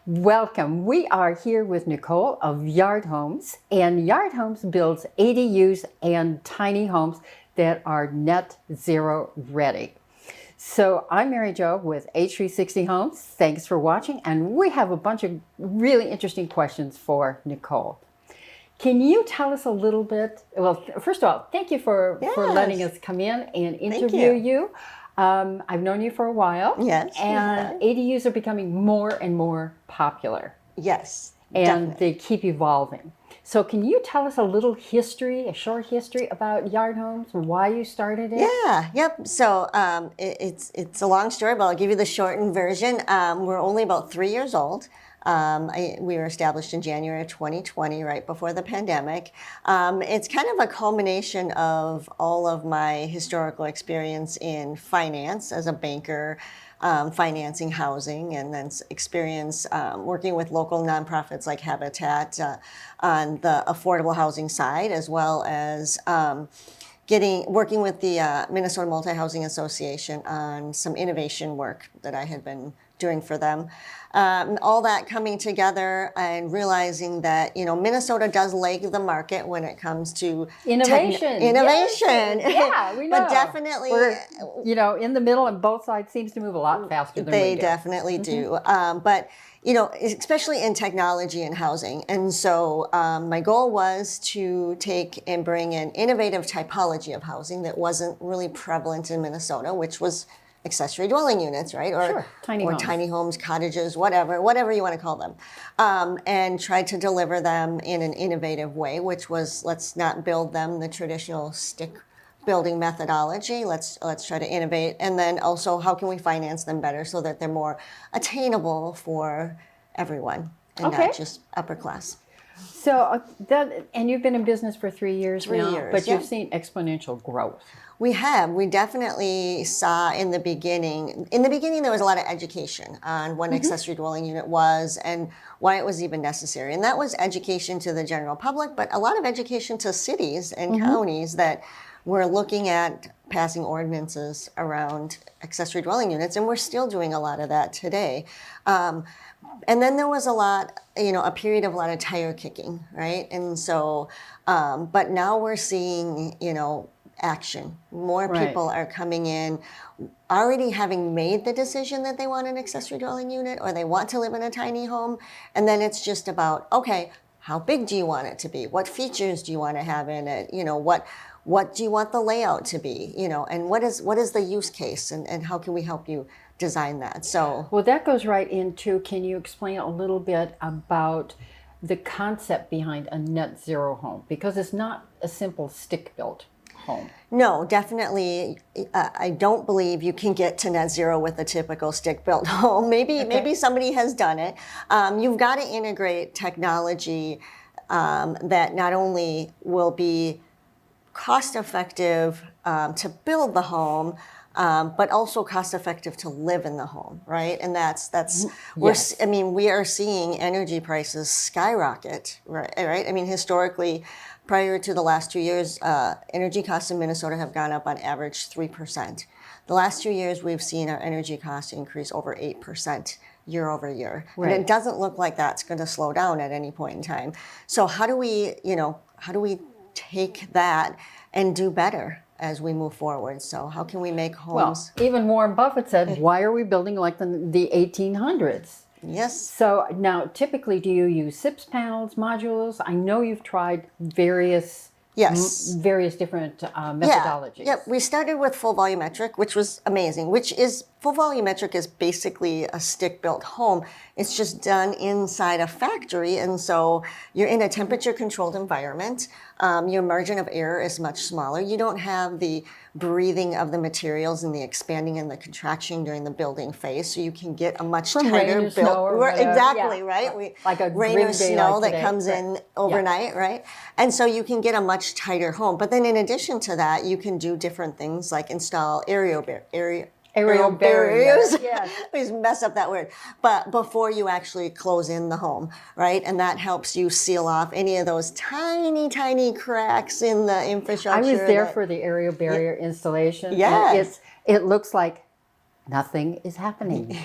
Welcome. We are here with Nicole of Yardhomes, and Yardhomes builds ADUs and tiny homes that are net zero ready. So I'm Mary Jo with H360 Homes. Thanks for watching, and we have a bunch of really interesting questions for Nicole. Can you tell us a little bit? Well, first of all, thank you for letting us come in and interview you. I've known you for a while. Yes. And ADUs are becoming more and more popular. Yes. And definitely. they keep evolving. So can you tell us a little history, a short history about Yardhomes, why you started it? Yeah. Yep. So it's a long story, but I'll give you the shortened version. We're only about 3 years old. We were established in January of 2020, right before the pandemic. It's kind of a culmination of all of my historical experience in finance as a banker, financing housing, and then experience working with local nonprofits like Habitat on the affordable housing side, as well as working with the Minnesota Multi-Housing Association on some innovation work that I had been doing for them. All that coming together and realizing that, Minnesota does lag the market when it comes to Innovation. Innovation. Yes. Yeah, we know. But definitely, we're, in the middle, and both sides seems to move a lot faster than we do. They definitely do. But, especially in technology and housing. And so my goal was to take and bring an innovative typology of housing that wasn't really prevalent in Minnesota, which was accessory dwelling units, right? Or tiny homes, cottages, whatever you want to call them, and tried to deliver them in an innovative way, which was, let's not build them the traditional stick building methodology. Let's try to innovate, and then also how can we finance them better so that they're more attainable for everyone and not just upper class. So and you've been in business for 3 years now, 3 years, but you've seen exponential growth. We have. We definitely saw in the beginning. In the beginning, there was a lot of education on what an accessory dwelling unit was and why it was even necessary. And that was education to the general public, but a lot of education to cities and counties that were looking at passing ordinances around accessory dwelling units, and we're still doing a lot of that today. And then there was a period of a lot of tire kicking, right? And so, but now we're seeing, action. More people are coming in already having made the decision that they want an accessory dwelling unit or they want to live in a tiny home. And then it's just about, okay, how big do you want it to be? What features do you want to have in it? What do you want the layout to be? And what is the use case, and how can we help you design that? So, well, that goes right into, can you explain a little bit about the concept behind a net zero home? Because it's not a simple stick-built home. No, definitely. I don't believe you can get to net zero with a typical stick-built home. Maybe somebody has done it. You've got to integrate technology that not only will be cost-effective to build the home, but also cost-effective to live in the home, right? And we are seeing energy prices skyrocket, right? I mean, historically, prior to the last 2 years, energy costs in Minnesota have gone up on average 3%. The last 2 years, we've seen our energy costs increase over 8% year over year. Right. And it doesn't look like that's going to slow down at any point in time. So how do we take that and do better as we move forward? So how can we make homes? Well, even Warren Buffett said, why are we building like the 1800s? Yes. So now, typically, do you use SIPs panels, modules? I know you've tried various different methodologies. Yeah, we started with full volumetric, which was amazing. Full volumetric is basically a stick-built home. It's just done inside a factory, and so you're in a temperature-controlled environment. Your margin of error is much smaller. You don't have the breathing of the materials and the expanding and the contraction during the building phase, so you can get a much tighter build. Exactly, right? Like a rain or snow like that comes in overnight, right? And so you can get a much tighter home. But then in addition to that, you can do different things like install aerial barriers. Yes. Please mess up that word. But before you actually close in the home, right? And that helps you seal off any of those tiny, tiny cracks in the infrastructure. I was there for the aerial barrier installation. Yes. It looks like nothing is happening.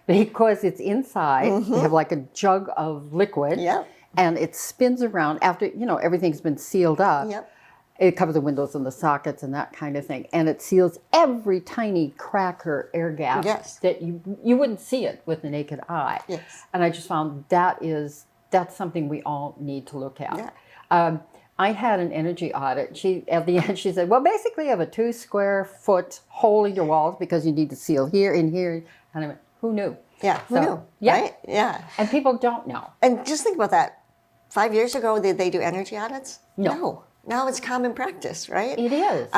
because it's inside. You have like a jug of liquid, Yep. and it spins around after, everything's been sealed up. Yep. It covers the windows and the sockets and that kind of thing. And it seals every tiny crack or air gap Yes. that you wouldn't see it with the naked eye. Yes. And I just found that's something we all need to look at. Yeah. I had an energy audit. At the end, she said, well, basically you have a 2 square foot hole in your walls because you need to seal here and here. And I went, who knew? Yeah. Who knew? Yeah. Right? Yeah. And people don't know. And just think about that. 5 years ago, did they do energy audits? No. Now it's common practice, right? It is.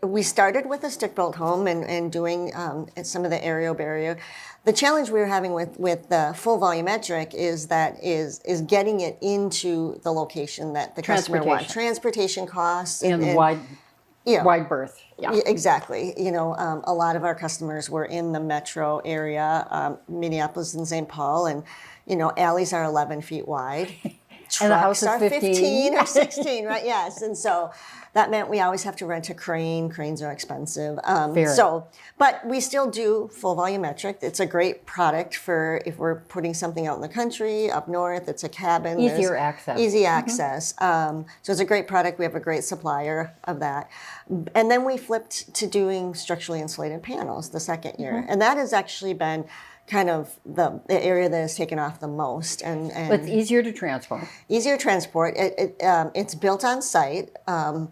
We started with a stick-built home and doing some of the aerial barrier. The challenge we were having with the full volumetric is getting it into the location that the customer wants. Transportation costs and wide berth. Yeah. Exactly. A lot of our customers were in the metro area, Minneapolis and St. Paul, and alleys are 11 feet wide. And the house is Trucks are 15 or 16, right? Yes. And so that meant we always have to rent a crane. Cranes are expensive. But we still do full volumetric. It's a great product for if we're putting something out in the country, up north. It's a cabin. Easier access. Easy access. So it's a great product. We have a great supplier of that. And then we flipped to doing structurally insulated panels the second year. And that has actually been kind of the area that has taken off the most, and it's easier to transport. Easier to transport. It's built on site, and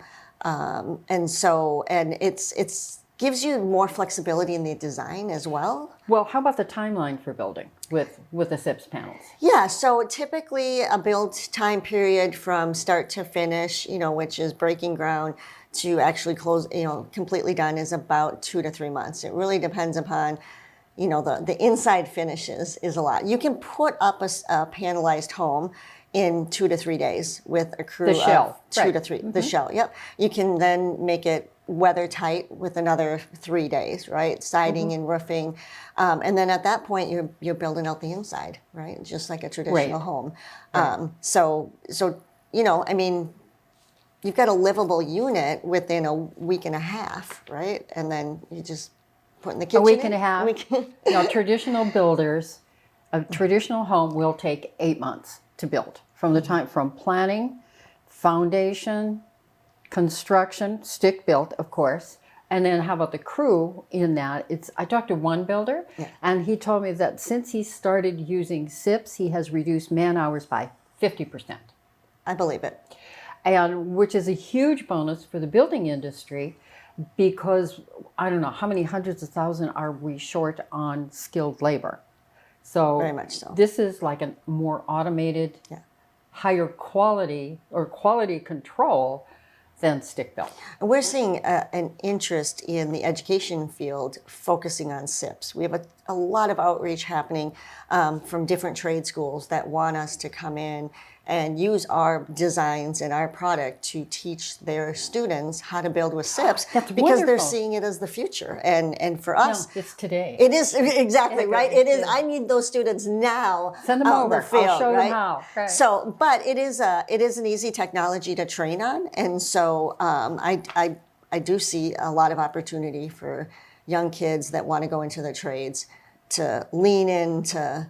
it's gives you more flexibility in the design as well. Well, how about the timeline for building with the SIPS panels? Yeah, so typically a build time period from start to finish, which is breaking ground to actually close, completely done, is about 2 to 3 months. It really depends upon the inside finishes is a lot. You can put up a panelized home in 2 to 3 days with a crew the shell, of 2 to 3. The shell, yep. You can then make it weather tight with another 3 days, right? Siding and roofing, and then at that point you're building out the inside, right? Just like a traditional home. You've got a livable unit within a week and a half, right? And then you just put in the kitchen. A week and a half. Traditional builders, a traditional home will take 8 months to build from planning, foundation, construction, stick built, of course. And then how about the crew in that? I talked to one builder, and he told me that since he started using SIPs, he has reduced man hours by 50%. I believe it. And which is a huge bonus for the building industry, because I don't know how many hundreds of thousands are we short on skilled labor. So very much so. This is like a more automated, higher quality or quality control than stick built. And we're seeing an interest in the education field focusing on SIPs. We have a lot of outreach happening from different trade schools that want us to come in and use our designs and our product to teach their students how to build with SIPs because they're seeing it as the future. And for us, it's today. It is exactly right. It is. I need those students now. Send them over. The field, I'll show right? them how. Right. So, but it is an easy technology to train on, and so I do see a lot of opportunity for young kids that want to go into the trades to lean into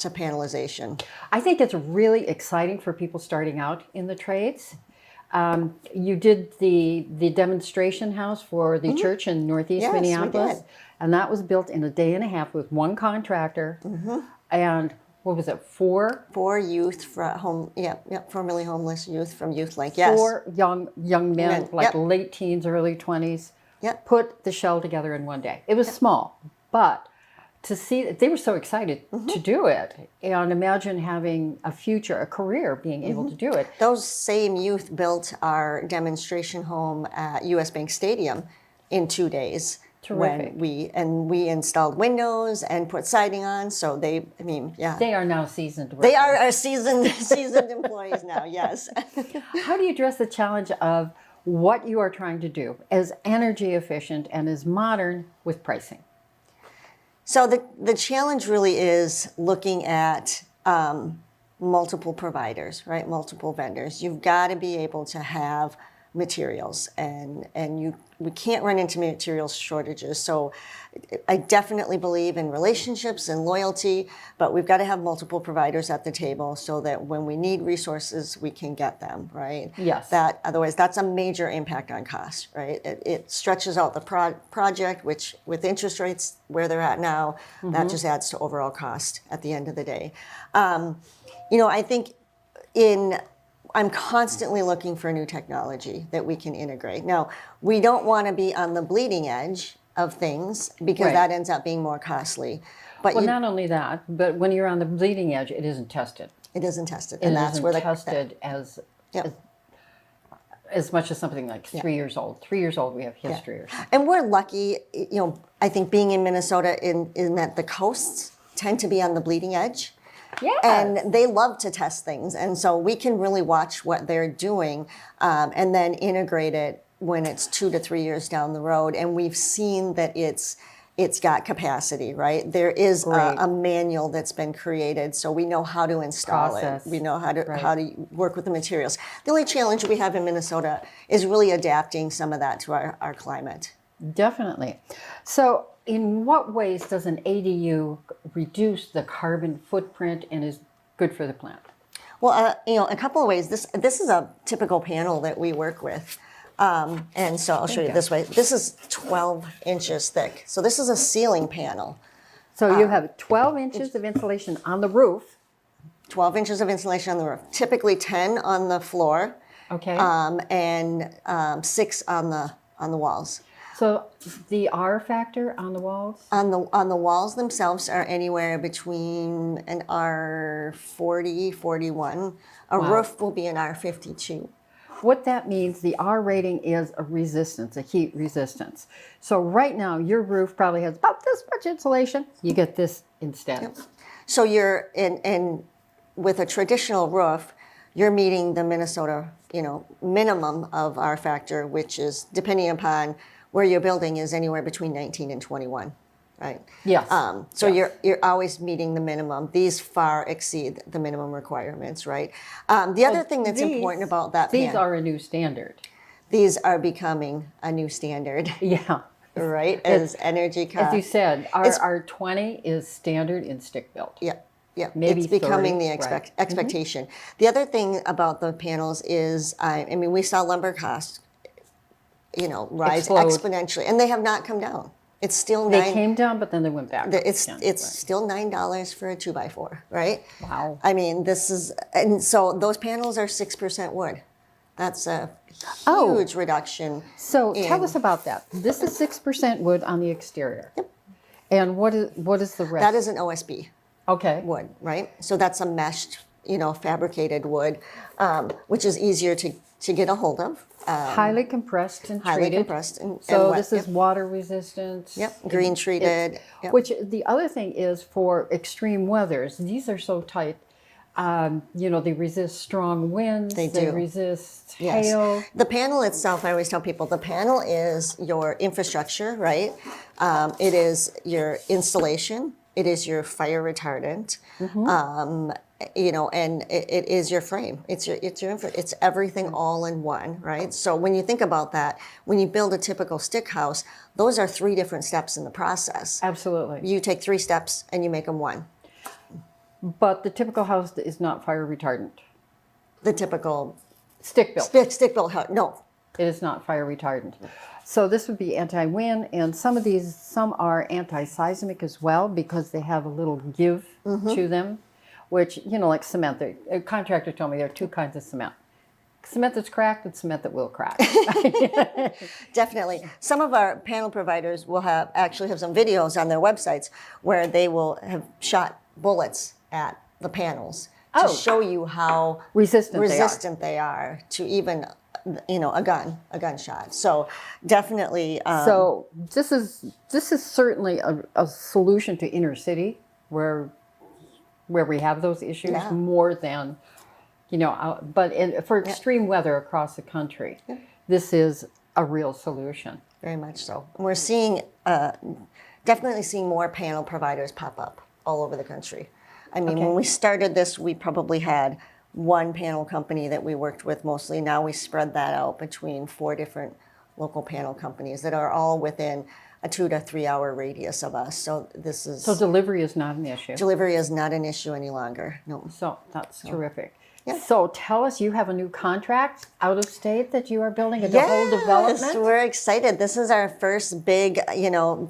panelization. I think it's really exciting for people starting out in the trades. You did the demonstration house for the church in Northeast Minneapolis, we did. And that was built in a day and a half with one contractor. And what was it? Four youth from formerly homeless youth from Youth Link. Yes, 4 young men, late teens, early 20s. Put the shell together in one day. It was small, but to see, they were so excited to do it, and imagine having a career being able to do it. Those same youth built our demonstration home at US Bank Stadium in 2 days. Terrific. When we installed windows and put siding on, so they are now seasoned workers. They are our seasoned employees now. Yes. How do you address the challenge of what you are trying to do as energy efficient and as modern with pricing? So the challenge really is looking at multiple providers, right? Multiple vendors. You've got to be able to have materials, and we can't run into materials shortages. So I definitely believe in relationships and loyalty, but we've got to have multiple providers at the table so that when we need resources, we can get them, right? Yes. That otherwise, that's a major impact on cost, right? It stretches out the project, which with interest rates where they're at now, that just adds to overall cost at the end of the day. I think I'm constantly looking for new technology that we can integrate. Now, we don't want to be on the bleeding edge of things because Right. that ends up being more costly. But Well, not only that, but when you're on the bleeding edge, it isn't tested. it isn't tested, It and that's isn't where tested as much as something like 3 years old. 3 years old, we have history or something. And we're lucky, I think being in Minnesota in that the coasts tend to be on the bleeding edge. Yes. And they love to test things. And so we can really watch what they're doing and then integrate it when it's 2 to 3 years down the road. And we've seen that it's got capacity, right? There is a manual that's been created, so we know how to install Process. it. We know how to work with the materials. The only challenge we have in Minnesota is really adapting some of that to our climate. Definitely. So, in what ways does an ADU reduce the carbon footprint and is good for the plant? Well, a couple of ways. This is a typical panel that we work with. And so I'll show you this way. This is 12 inches thick. So this is a ceiling panel. So you have 12 inches of insulation on the roof. 12 inches of insulation on the roof. Typically 10 on the floor. Okay. And 6 on the walls. So the R factor on the walls? On the walls themselves are anywhere between an R40, 41. A roof will be an R52. What that means, the R rating is a resistance, a heat resistance. So right now, your roof probably has about this much insulation. You get this instead. Yep. So you're in with a traditional roof, you're meeting the Minnesota, minimum of R factor, which is depending upon where your building is anywhere between 19 and 21, right? Yes. So you're always meeting the minimum. These far exceed the minimum requirements, right? The other thing that's important about that these are a new standard. These are becoming a new standard. Yeah. Right? As energy costs. As you said, our 20 is standard in stick built. Yep. Yeah, Maybe it's becoming 30, the expectation. The other thing about the panels is, we saw lumber costs, rise exponentially, and they have not come down. It's still They came down, but then they went back. It's still $9 for a 2x4, right? Wow. And so those panels are 6% wood. That's a huge reduction. So tell us about that. This is 6% wood on the exterior. Yep. And what is the rest? That is an OSB. Okay. Wood, right? So that's a meshed, fabricated wood, which is easier to get a hold of. Highly compressed and treated. Highly compressed and so wet. this is water resistant. Yep, green treated. Yep. Which the other thing is for extreme weathers, these are so tight. They resist strong winds. They They do. resist Yes. hail. The panel itself, I always tell people, the panel is your infrastructure, right? It is your insulation. It is your fire retardant. And it is your frame. It's everything all in one, right? So when you think about that, when you build a typical stick house, those are 3 different steps in the process. Absolutely. You take 3 steps and you make them 1. But the typical house is not fire retardant. The typical Stick built. stick built house, no. It is not fire retardant. So this would be anti-wind, and some are anti-seismic as well because they have a little give to them, which, like cement. A contractor told me there are 2 kinds of cement. Cement that's cracked and cement that will crack. Definitely. Some of our panel providers will actually have some videos on their websites where they will have shot bullets at the panels to show you how resistant they are to even a gunshot. So definitely. So this is certainly a solution to inner city where we have those issues more than but for extreme weather across the country, this is a real solution. Very much so. We're definitely seeing more panel providers pop up all over the country. When we started this, we probably had one panel company that we worked with mostly. Now we spread that out between 4 different local panel companies that are all within a 2 to 3 hour radius of us. So So delivery is not an issue. delivery is not an issue any longer. No. So that's terrific. Yeah. So tell us, you have a new contract out of state that you are building a whole development? We're excited. This is our first big,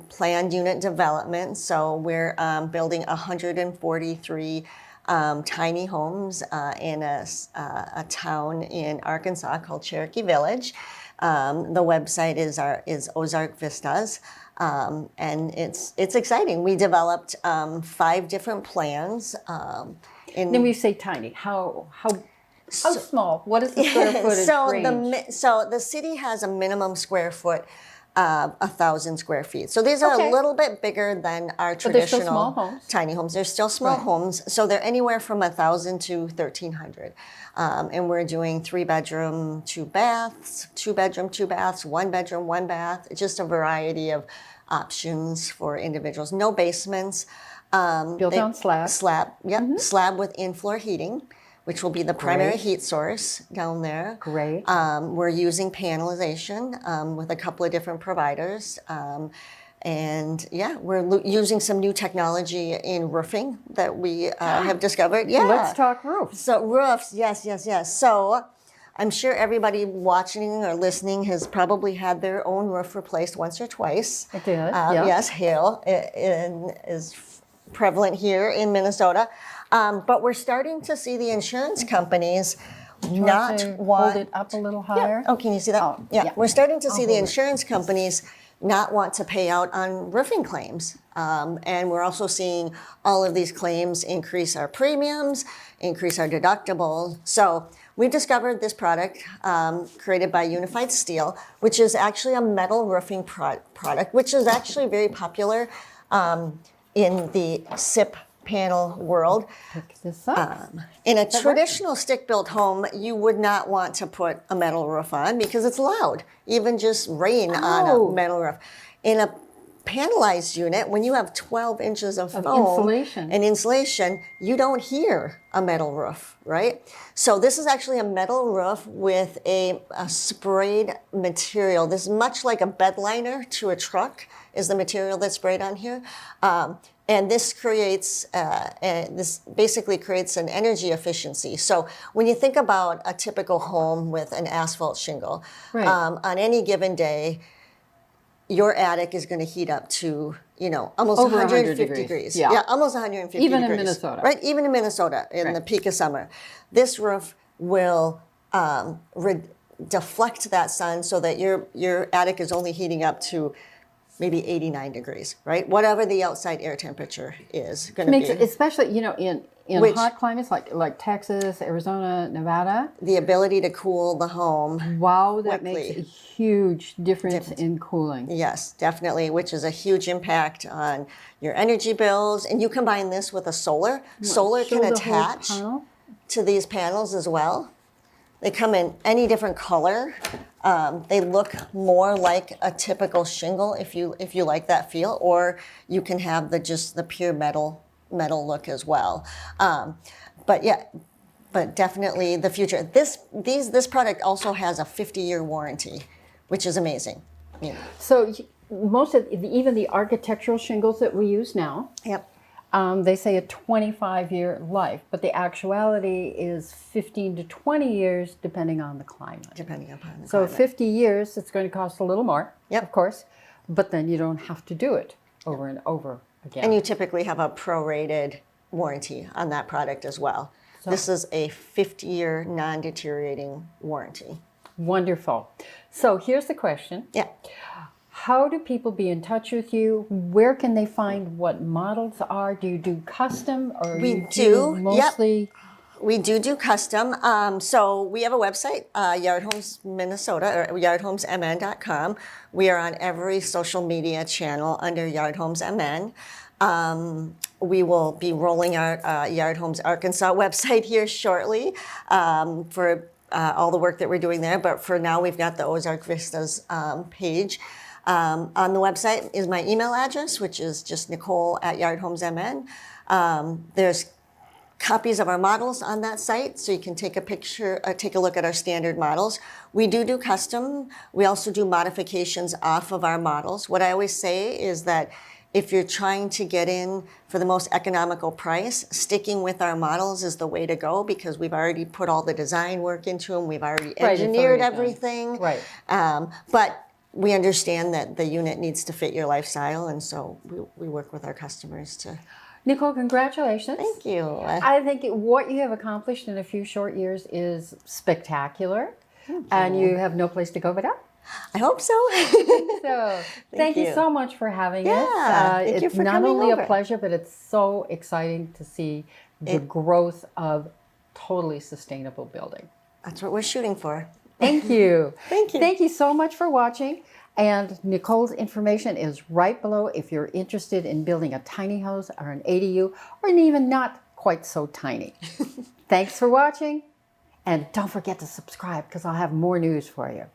planned unit development. So we're building 143 tiny homes in a town in Arkansas called Cherokee Village. The website is Ozark Vistas, and it's exciting. We developed 5 different plans. Then we say tiny. How small? What is the square footage range? So the city has a minimum square foot of 1,000 square feet. So these are Okay. a little bit bigger than our But they're still traditional small homes. tiny homes. They're still small Right. homes. So they're anywhere from 1,000 to 1,300. And we're doing 3 bedroom, 2 baths, 2 bedroom, 2 baths, 1 bedroom, 1 bath. Just a variety of options for individuals. No basements. Built on slab. Slab, yep. Slab with in-floor heating, which will be the primary heat source down there. Great. We're using panelization with a couple of different providers. And yeah, we're using some new technology in roofing that we have discovered. Yeah. Let's talk roofs. So roofs, yes. So I'm sure everybody watching or listening has probably had their own roof replaced once or twice. I did, yeah. Yes, hail is prevalent here in Minnesota. But we're starting to see the insurance companies not want... Hold it up a little higher. Oh, can you see that? Oh, yeah. yeah. We're starting to see the hold it. insurance companies not want to pay out on roofing claims. And we're also seeing all of these claims increase our premiums, increase our deductibles. So we discovered this product created by Unified Steel, which is actually a metal roofing product, which is actually very popular in the SIP panel world. Pick this up. In a traditional stick-built home, you would not want to put a metal roof on because it's loud, even just rain on a metal roof. In a panelized unit, when you have 12 inches of foam and insulation, you don't hear a metal roof, right? So this is actually a metal roof with a sprayed material. This is much like a bed liner to a truck is the material that's sprayed on here. And this basically creates an energy efficiency. So when you think about a typical home with an asphalt shingle, on any given day, your attic is going to heat up to, almost Over 150 100 degrees. Yeah. Almost 150 Even degrees. in Minnesota. Right, even in Minnesota in the peak of summer. This roof will deflect that sun so that your attic is only heating up to maybe 89 degrees, right? Whatever the outside air temperature is going to be. Especially, in hot climates like Texas, Arizona, Nevada. The ability to cool the home. Wow, that makes a huge difference in cooling. Yes, definitely, which is a huge impact on your energy bills. And you combine this with a solar. Solar can attach to these panels as well. They come in any different color. They look more like a typical shingle if you like that feel, or you can have the pure metal look as well. But definitely the future. This product also has a 50-year warranty, which is amazing. Yeah. So most of even the architectural shingles that we use now. Yep. They say a 25-year life, but the actuality is 15 to 20 years depending on the climate. Depending upon the So climate. 50 years, it's going to cost a little more, Yep. of course, but then you don't have to do it over and over again. And you typically have a prorated warranty on that product as well. This is a 50-year non-deteriorating warranty. Wonderful. So here's the question. Yeah. How do people be in touch with you? Where can they find what models are? Do you do custom or We do. mostly? Yep. We do custom. So we have a website, Yardhomes Minnesota, or yardhomesmn.com. We are on every social media channel under Yardhomes MN. We will be rolling out Yardhomes Arkansas website here shortly for all the work that we're doing there. But for now, we've got the Ozark Vistas page. On the website is my email address, which is just Nicole@yardhomesmn. There's copies of our models on that site, so you can take a picture, take a look at our standard models. We do custom. We also do modifications off of our models. What I always say is that if you're trying to get in for the most economical price, sticking with our models is the way to go, because we've already put all the design work into them. We've already engineered everything. Right. But we understand that the unit needs to fit your lifestyle, and so we work with our customers to. Nicole, congratulations. Thank you. I think what you have accomplished in a few short years is spectacular, and you have no place to go but up. I hope so. So thank you so much for having us. Thank you it's for not coming only over. a pleasure, but it's so exciting to see the growth of totally sustainable building. That's what we're shooting for. Thank you. Thank you. Thank you so much for watching. And Nicole's information is right below if you're interested in building a tiny house or an ADU, or even not quite so tiny. Thanks for watching. And don't forget to subscribe, because I'll have more news for you.